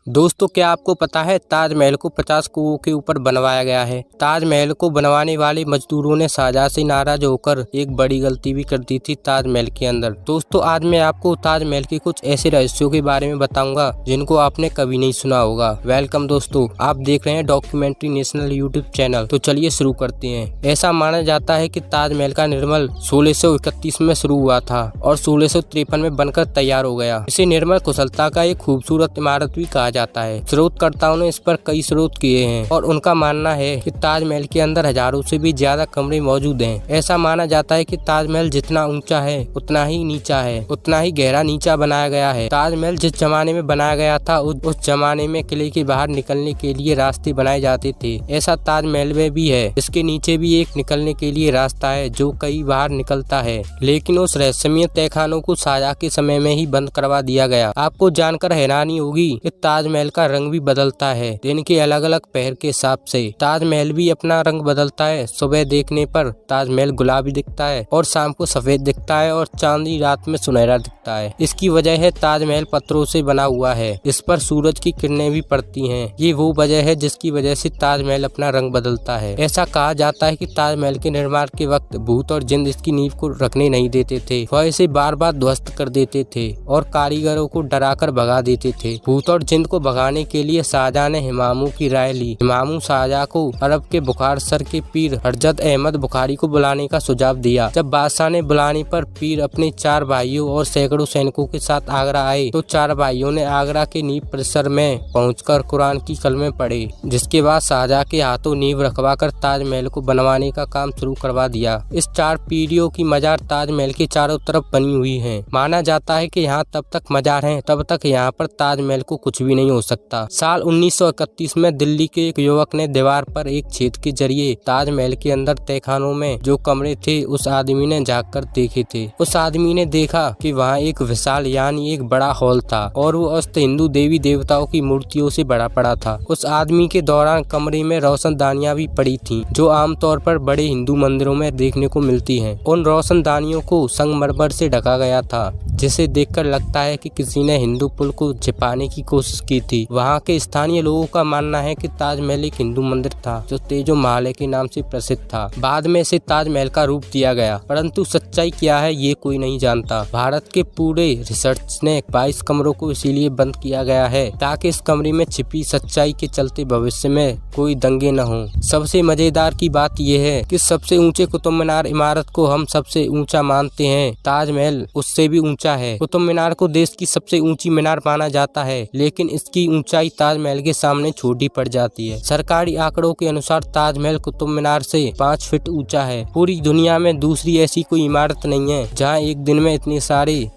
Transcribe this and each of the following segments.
दोस्तों, क्या आपको पता है ताजमहल को 50 कुओं के ऊपर बनवाया गया है। ताजमहल को बनवाने वाले मजदूरों ने शाहजहां से नाराज होकर एक बड़ी गलती भी कर दी थी ताजमहल के अंदर। दोस्तों, आज मैं आपको ताजमहल के कुछ ऐसे रहस्यों के बारे में बताऊंगा जिनको आपने कभी नहीं सुना होगा। वेलकम दोस्तों, आप देख रहे हैं डॉक्यूमेंट्री नेशनल यूट्यूब चैनल। तो चलिए शुरू करते हैं। ऐसा माना जाता है कि ताजमहल का निर्माण 1631 में शुरू हुआ था और 1653 में बनकर तैयार हो गया। इसे निर्माण कुशलता का एक खूबसूरत इमारत भी कहा जाता है। शोधकर्ताओं ने इस पर कई शोध किए हैं और उनका मानना है कि ताजमहल के अंदर हजारों से भी ज्यादा कमरे मौजूद हैं। ऐसा माना जाता है कि ताजमहल जितना ऊंचा है उतना ही नीचा है, उतना ही गहरा नीचा बनाया गया है। ताजमहल जिस जमाने में बनाया गया था उस जमाने में किले के बाहर निकलने के लिए रास्ते बनाए जाते थे। ऐसा ताजमहल में भी है। इसके नीचे भी एक निकलने के लिए रास्ता है जो कई बाहर निकलता है, लेकिन उस रहस्यमय तहखानों को शाहजहां के समय में ही बंद करवा दिया गया। आपको जानकर हैरानी होगी कि ताजमहल का रंग भी बदलता है दिन के अलग अलग पहर के हिसाब से। ताजमहल भी अपना रंग बदलता है। सुबह देखने पर ताजमहल गुलाबी दिखता है और शाम को सफेद दिखता है और चांदनी रात में सुनहरा दिखता है। इसकी वजह है ताजमहल पत्थरों से बना हुआ है। इस पर सूरज की किरणें भी पड़ती हैं। ये वो वजह है जिसकी वजह से ताजमहल अपना रंग बदलता है। ऐसा कहा जाता है कि ताजमहल के निर्माण के वक्त भूत और जिन्न इसकी नींव को रखने नहीं देते थे। वह इसे बार बार ध्वस्त कर देते थे और कारीगरों को डराकर भगा देते थे। भूत और जिन्न को भगाने के लिए शाहजहां ने हिमामू की राय ली। हिमामू शाहजहां को अरब के बुखार सर के पीर हजरत अहमद बुखारी को बुलाने का सुझाव दिया। जब बादशाह ने बुलाने पर पीर अपने 4 भाइयों और सैकड़ों सैनिकों के साथ आगरा आए तो 4 भाइयों ने आगरा के नींव परिसर में पहुंचकर कुरान की कलमे पढ़े, जिसके बाद शाहजहां के हाथों नींव रखवाकर ताजमहल को बनवाने का काम शुरू करवा दिया। इस 4 पीढ़ियों की मजार ताजमहल के चारों तरफ बनी हुई है। माना जाता है कि यहाँ तब तक मजार हैं तब तक यहाँ पर ताजमहल को कुछ भी नहीं हो सकता। साल 1931 में दिल्ली के एक युवक ने दीवार पर एक छेद के जरिए ताजमहल के अंदर तहखानों में जो कमरे थे उस आदमी ने झाँक कर देखे थे। उस आदमी ने देखा कि वहाँ एक विशाल यानी एक बड़ा हॉल था और वो अस्त हिंदू देवी देवताओं की मूर्तियों से भरा पड़ा था। उस आदमी के दौरान कमरे में रोशनदानियां भी पड़ी थीं, जो आमतौर पर बड़े हिंदू मंदिरों में देखने को मिलती हैं। उन रोशनदानियों को संगमरमर से ढका गया था, जिसे देखकर लगता है कि किसी ने हिंदू पुल को छिपाने की कोशिश की थी। वहाँ के स्थानीय लोगों का मानना है कि ताजमहल एक हिंदू मंदिर था जो तेजो महल के नाम से प्रसिद्ध था। बाद में इसे ताजमहल का रूप दिया गया, परंतु सच्चाई क्या है ये कोई नहीं जानता। भारत के पूरे रिसर्च ने 22 कमरों को इसीलिए बंद किया गया है ताकि इस कमरे में छिपी सच्चाई के चलते भविष्य में कोई दंगे न हो। सबसे मजेदार की बात यह है कि सबसे ऊंचे कुतुब मीनार इमारत को हम सबसे ऊंचा मानते हैं, ताजमहल उससे भी ऊंचा है। कुतुब मीनार को देश की सबसे ऊंची मीनार माना जाता है, लेकिन इसकी ऊंचाई ताजमहल के सामने छोटी पड़ जाती है। सरकारी आंकड़ों के अनुसार ताजमहल कुतुब मीनार से 5 फीट ऊंचा है। पूरी दुनिया में दूसरी ऐसी कोई इमारत नहीं है जहां एक दिन में इतने सारे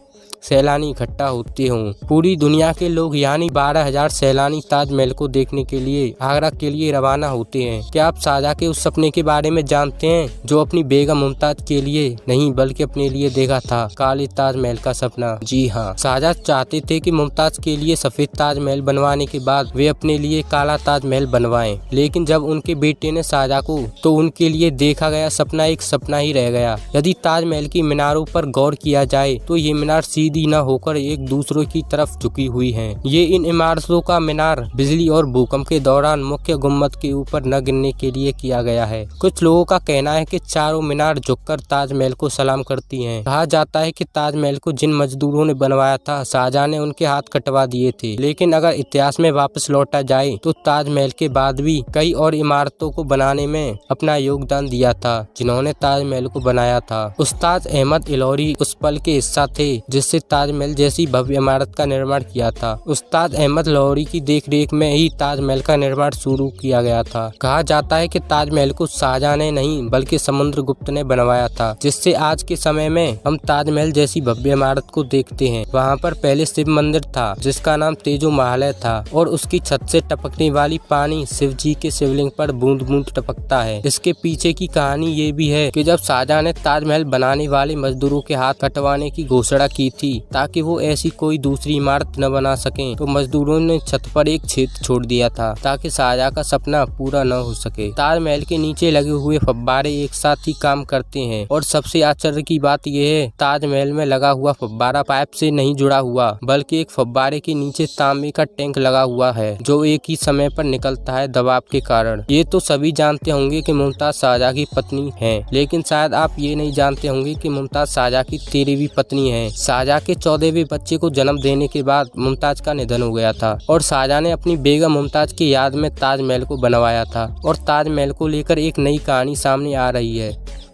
सैलानी इकट्ठा होते हों। पूरी दुनिया के लोग यानी 12,000 सैलानी ताजमहल को देखने के लिए आगरा के लिए रवाना होते हैं। क्या आप शाहजहां के उस सपने के बारे में जानते हैं जो अपनी बेगम मुमताज के लिए नहीं बल्कि अपने लिए देखा था, काले ताजमहल का सपना? जी हाँ, शाहजहां चाहते थे कि मुमताज के लिए सफेद ताजमहल बनवाने के बाद वे अपने लिए काला ताजमहल बनवाएं, लेकिन जब उनके बेटे ने शाहजहां को तो उनके लिए देखा गया सपना एक सपना ही रह गया। यदि ताजमहल की मीनारों पर गौर किया जाए तो ये मीनार सीधी न होकर एक दूसरे की तरफ झुकी हुई हैं। ये इन इमारतों का मीनार बिजली और भूकंप के दौरान मुख्य गुम्बद के ऊपर न गिरने के लिए किया गया है। कुछ लोगों का कहना है कि चारों मीनार झुककर ताजमहल को सलाम करती हैं। कहा जाता है कि ताजमहल को जिन मजदूरों ने बनवाया था शाहजहां ने उनके हाथ कटवा दिए थे, लेकिन अगर इतिहास में वापस लौटा जाए तो ताजमहल के बाद भी कई और इमारतों को बनाने में अपना योगदान दिया था जिन्होंने ताजमहल को बनाया था। उस्ताद अहमद इलौरी उस पल के हिस्सा थे जिससे ताजमहल जैसी भव्य इमारत का निर्माण किया था। उस्ताद अहमद लाहौरी की देखरेख में ही ताजमहल का निर्माण शुरू किया गया था। कहा जाता है कि ताजमहल को शाहजहां ने नहीं बल्कि समुद्रगुप्त ने बनवाया था, जिससे आज के समय में हम ताजमहल जैसी भव्य इमारत को देखते हैं। वहाँ पर पहले शिव मंदिर था जिसका नाम तेजो महल था और उसकी छत से टपकने वाली पानी शिव जी के शिवलिंग पर बूंद बूंद टपकता है। इसके पीछे की कहानी ये भी है कि जब शाहजहां ने ताजमहल बनाने वाले मजदूरों के हाथ कटवाने की घोषणा की थी थी ताकि वो ऐसी कोई दूसरी इमारत न बना सकें, तो मजदूरों ने छत पर एक छेद छोड़ दिया था ताकि शाहजहां का सपना पूरा न हो सके। ताजमहल के नीचे लगे हुए फव्वारे एक साथ ही काम करते हैं और सबसे आश्चर्य की बात यह है, ताजमहल में लगा हुआ फव्वारा पाइप से नहीं जुड़ा हुआ, बल्कि एक फव्वारे के नीचे तांबे का टैंक लगा हुआ है जो एक ही समय पर निकलता है दबाव के कारण। ये तो सभी जानते होंगे कि मुमताज शाहजहां की पत्नी है, लेकिन शायद आप ये नहीं जानते होंगे कि मुमताज शाहजहां की 13वीं पत्नी है। शाहजहां के 14वें बच्चे को जन्म देने के बाद मुमताज का निधन हो गया था और शाहजहां ने अपनी बेगम मुमताज की याद में ताजमहल को बनवाया था। और ताजमहल को लेकर एक नई कहानी सामने आ रही है,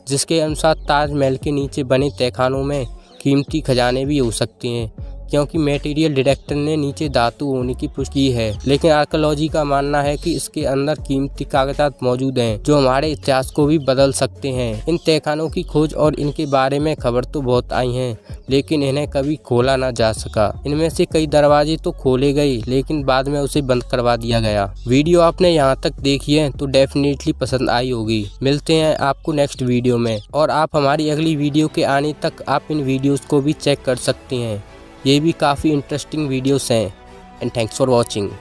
जिसके अनुसार ताजमहल के नीचे बने तहखानों में कीमती खजाने भी हो सकते हैं, क्योंकि मटेरियल डिटेक्टर ने नीचे धातु होने की पुष्टि की है। लेकिन आर्कियोलॉजी का मानना है कि इसके अंदर कीमती कागजात मौजूद हैं जो हमारे इतिहास को भी बदल सकते हैं। इन तहखानों की खोज और इनके बारे में खबर तो बहुत आई हैं, लेकिन इन्हें कभी खोला ना जा सका। इनमें से कई दरवाजे तो खोले गए, लेकिन बाद में उसे बंद करवा दिया गया। वीडियो आपने यहाँ तक देखी है तो डेफिनेटली पसंद आई होगी। मिलते हैं आपको नेक्स्ट वीडियो में, और आप हमारी अगली वीडियो के आने तक आप इन वीडियोस को भी चेक कर सकते हैं। ये भी काफ़ी इंटरेस्टिंग वीडियोस हैं। And thanks for watching.